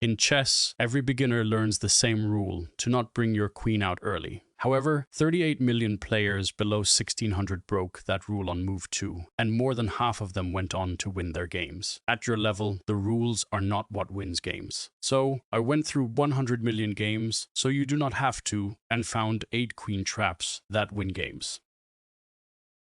In chess, every beginner learns the same rule, to not bring your queen out early. However, 38 million players below 1600 broke that rule on move 2, and more than half of them went on to win their games. At your level, the rules are not what wins games. So, I went through 100 million games, so you do not have to, and found 8 queen traps that win games.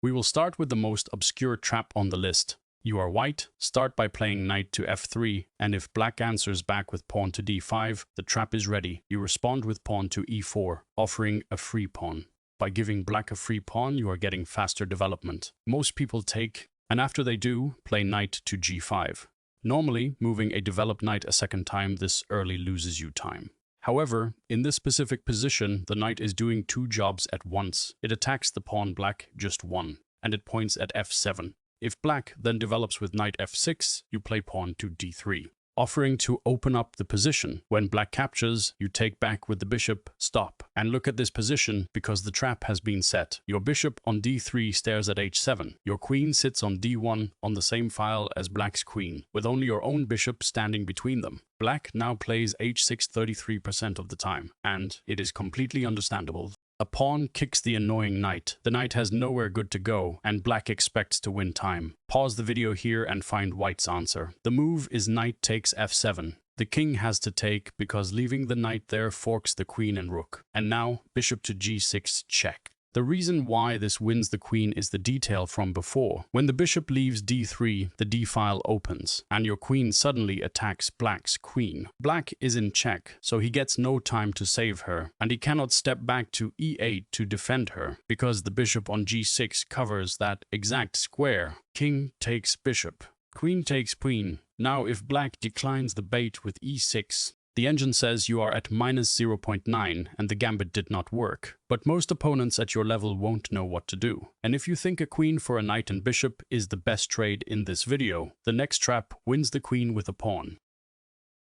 We will start with the most obscure trap on the list. You are white, start by playing knight to f3, and if black answers back with pawn to d5, the trap is ready. You respond with pawn to e4, offering a free pawn. By giving black a free pawn, you are getting faster development. Most people take, and after they do, play knight to g5. Normally, moving a developed knight a second time this early loses you time. However, in this specific position, the knight is doing 2 jobs at once. It attacks the pawn black just 1, and it points at f7. If black then develops with knight f6, you play pawn to d3, offering to open up the position. When black captures, you take back with the bishop, stop, and look at this position because the trap has been set. Your bishop on d3 stares at h7. Your queen sits on d1 on the same file as black's queen, with only your own bishop standing between them. Black now plays h6 33% of the time, and it is completely understandable. A pawn kicks the annoying knight. The knight has nowhere good to go, and black expects to win time. Pause the video here and find white's answer. The move is knight takes f7. The king has to take because leaving the knight there forks the queen and rook. And now, bishop to g6 check. The reason why this wins the queen is the detail from before. When the bishop leaves d3, the d-file opens, and your queen suddenly attacks black's queen. Black is in check, so he gets no time to save her, and he cannot step back to e8 to defend her, because the bishop on g6 covers that exact square. King takes bishop. Queen takes queen. Now if black declines the bait with e6, the engine says you are at minus 0.9 and the gambit did not work. But most opponents at your level won't know what to do. And if you think a queen for a knight and bishop is the best trade in this video, the next trap wins the queen with a pawn.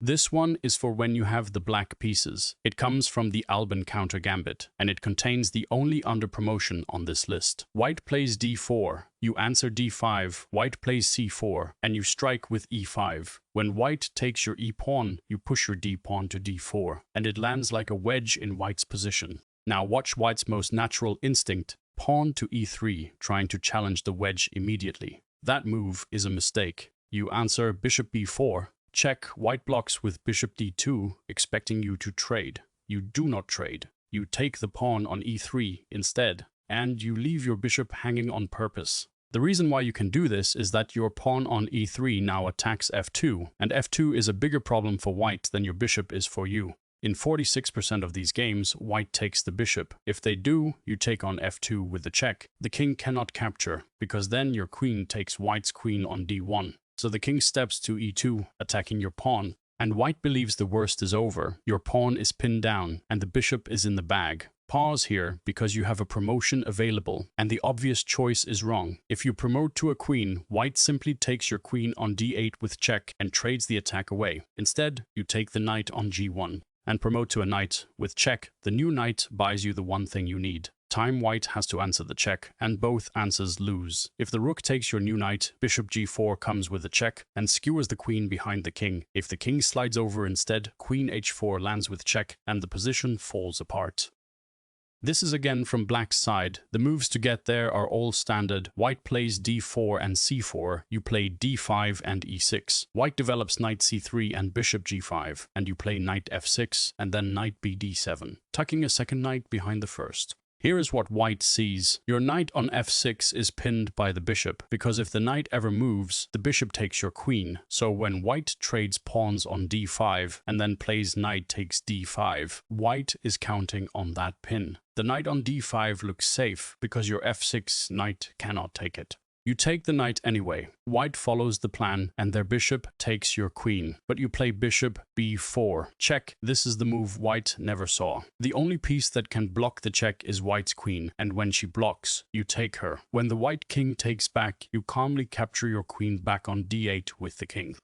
This one is for when you have the black pieces. It comes from the Alban counter gambit, and it contains the only underpromotion on this list. White plays d4, you answer d5, white plays c4, and you strike with e5. When white takes your e-pawn, you push your d-pawn to d4, and it lands like a wedge in white's position. Now watch white's most natural instinct, pawn to e3, trying to challenge the wedge immediately. That move is a mistake. You answer bishop b4, check, white blocks with bishop d2, expecting you to trade. You do not trade. You take the pawn on e3 instead, and you leave your bishop hanging on purpose. The reason why you can do this is that your pawn on e3 now attacks f2, and f2 is a bigger problem for white than your bishop is for you. In 46% of these games, white takes the bishop. If they do, you take on f2 with the check. The king cannot capture, because then your queen takes white's queen on d1. So the king steps to e2, attacking your pawn, and white believes the worst is over. Your pawn is pinned down, and the bishop is in the bag. Pause here, because you have a promotion available, and the obvious choice is wrong. If you promote to a queen, white simply takes your queen on d8 with check and trades the attack away. Instead, you take the knight on g1, and promote to a knight with check. The new knight buys you the one thing you need. Time white has to answer the check, and both answers lose. If the rook takes your new knight, bishop g4 comes with a check and skewers the queen behind the king. If the king slides over instead, queen h4 lands with check, and the position falls apart. This is again from black's side. The moves to get there are all standard. White plays d4 and c4. You play d5 and e6. White develops knight c3 and bishop g5, and you play knight f6 and then knight bd7, tucking a second knight behind the first. Here is what white sees. Your knight on f6 is pinned by the bishop, because if the knight ever moves, the bishop takes your queen. So when white trades pawns on d5 and then plays knight takes d5, white is counting on that pin. The knight on d5 looks safe because your f6 knight cannot take it. You take the knight anyway. White follows the plan and their bishop takes your queen. But you play bishop b4. Check. This is the move white never saw. The only piece that can block the check is white's queen, and when she blocks, you take her. When the white king takes back, you calmly capture your queen back on d8 with the king.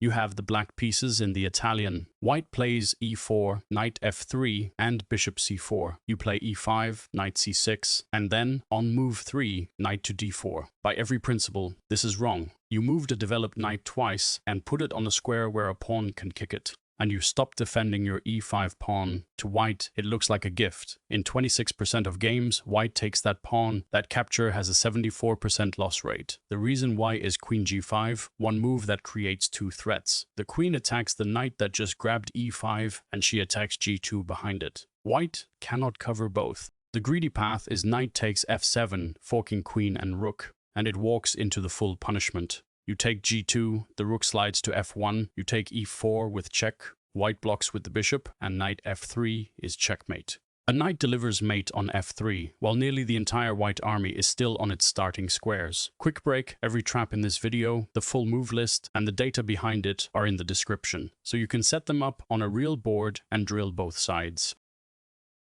You have the black pieces in the Italian. White plays e4, knight f3, and bishop c4. You play e5, knight c6, and then, on move 3, knight to d4. By every principle, this is wrong. You moved a developed knight twice and put it on a square where a pawn can kick it. And you stop defending your e5 pawn. To white, it looks like a gift. In 26% of games, white takes that pawn. That capture has a 74% loss rate. The reason why is queen g5, one move that creates two threats. The queen attacks the knight that just grabbed e5, and she attacks g2 behind it. White cannot cover both. The greedy path is knight takes f7, forking queen and rook, and it walks into the full punishment. You take g2, the rook slides to f1, you take e4 with check, white blocks with the bishop, and knight f3 is checkmate. A knight delivers mate on f3, while nearly the entire white army is still on its starting squares. Quick break, every trap in this video, the full move list, and the data behind it are in the description, so you can set them up on a real board and drill both sides.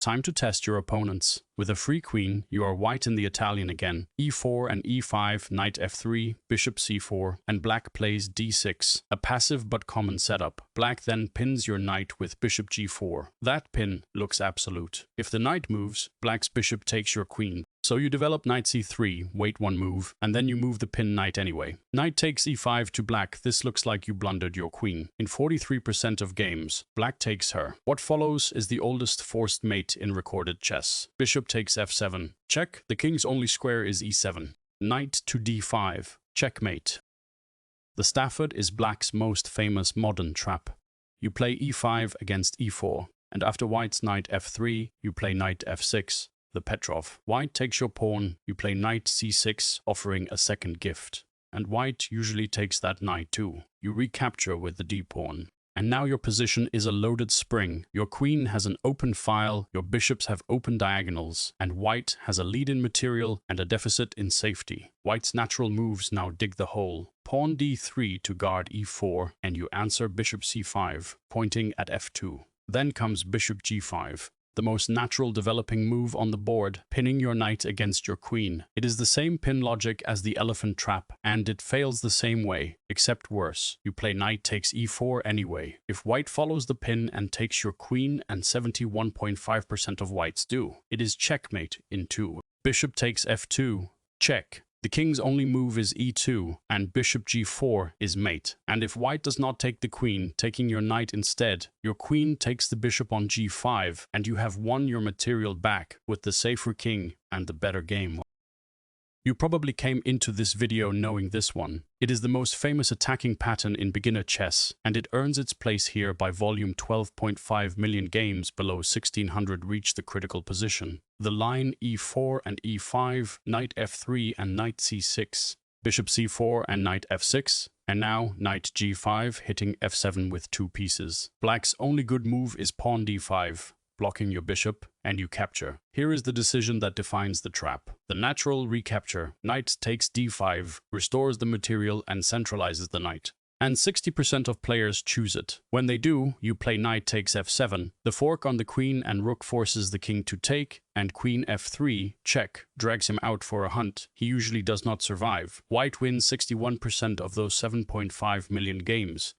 Time to test your opponents. With a free queen, you are white in the Italian again. e4 and e5, knight f3, bishop c4, and black plays d6. A passive but common setup. Black then pins your knight with bishop g4. That pin looks absolute. If the knight moves, black's bishop takes your queen. So you develop knight c3, wait one move, and then you move the pin knight anyway. Knight takes e5 to black. This looks like you blundered your queen. In 43% of games, black takes her. What follows is the oldest forced mate in recorded chess. Bishop takes f7. Check. The king's only square is e7. Knight to d5. Checkmate. The Stafford is black's most famous modern trap. You play e5 against e4, and after white's knight f3, you play knight f6. The Petrov. White takes your pawn, you play knight c6, offering a second gift. And white usually takes that knight too. You recapture with the d-pawn. And now your position is a loaded spring. Your queen has an open file, your bishops have open diagonals, and white has a lead in material and a deficit in safety. White's natural moves now dig the hole. Pawn d3 to guard e4, and you answer bishop c5, pointing at f2. Then comes bishop g5. The most natural developing move on the board, pinning your knight against your queen. It is the same pin logic as the elephant trap, and it fails the same way, except worse. You play knight takes e4 anyway. If white follows the pin and takes your queen, and 71.5% of whites do, it is checkmate in 2. Bishop takes f2, check. The king's only move is e2, and bishop g4 is mate. And if white does not take the queen, taking your knight instead, your queen takes the bishop on g5, and you have won your material back with the safer king and the better game. You probably came into this video knowing this one. It is the most famous attacking pattern in beginner chess, and it earns its place here by volume 12.5 million games below 1600 reach the critical position. The line e4 and e5, knight f3 and knight c6, bishop c4 and knight f6, and now knight g5 hitting f7 with two pieces. Black's only good move is pawn d5. Blocking your bishop, and you capture. Here is the decision that defines the trap. The natural recapture. Knight takes d5, restores the material and centralizes the knight. And 60% of players choose it. When they do, you play knight takes f7. The fork on the queen and rook forces the king to take, and queen f3, check, drags him out for a hunt. He usually does not survive. White wins 61% of those 7.5 million games.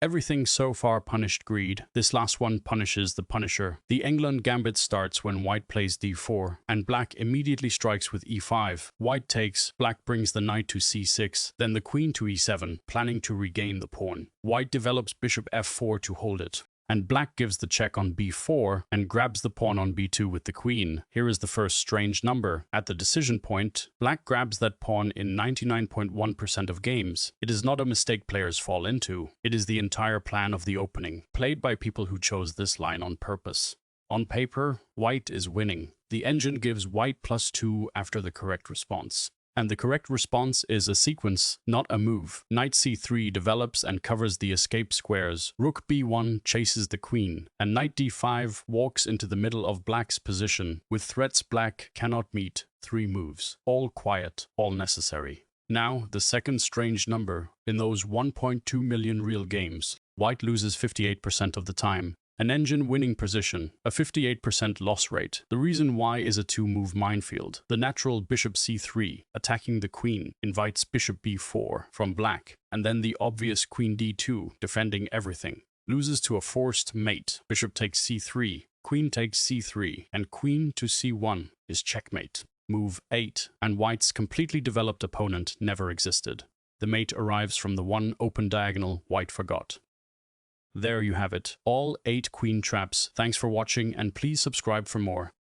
Everything so far punished greed. This last one punishes the punisher. The Englund Gambit starts when white plays d4, and black immediately strikes with e5. White takes, black brings the knight to c6, then the queen to e7, planning to regain the pawn. White develops bishop f4 to hold it. And black gives the check on b4 and grabs the pawn on b2 with the queen. Here is the first strange number. At the decision point, black grabs that pawn in 99.1% of games. It is not a mistake players fall into. It is the entire plan of the opening, played by people who chose this line on purpose. On paper, white is winning. The engine gives white +2 after the correct response. And the correct response is a sequence, not a move. Knight c3 develops and covers the escape squares. Rook b1 chases the queen, and knight d5 walks into the middle of black's position. With threats black cannot meet, 3 moves. All quiet, all necessary. Now, the second strange number. In those 1.2 million real games, white loses 58% of the time. An engine winning position, a 58% loss rate. The reason why is a 2-move minefield. The natural bishop c3, attacking the queen, invites bishop b4 from black, and then the obvious queen d2, defending everything. Loses to a forced mate. Bishop takes c3, queen takes c3, and queen to c1 is checkmate. Move 8, and white's completely developed opponent never existed. The mate arrives from the one open diagonal white forgot. There you have it, all 8 queen traps. Thanks for watching, and please subscribe for more.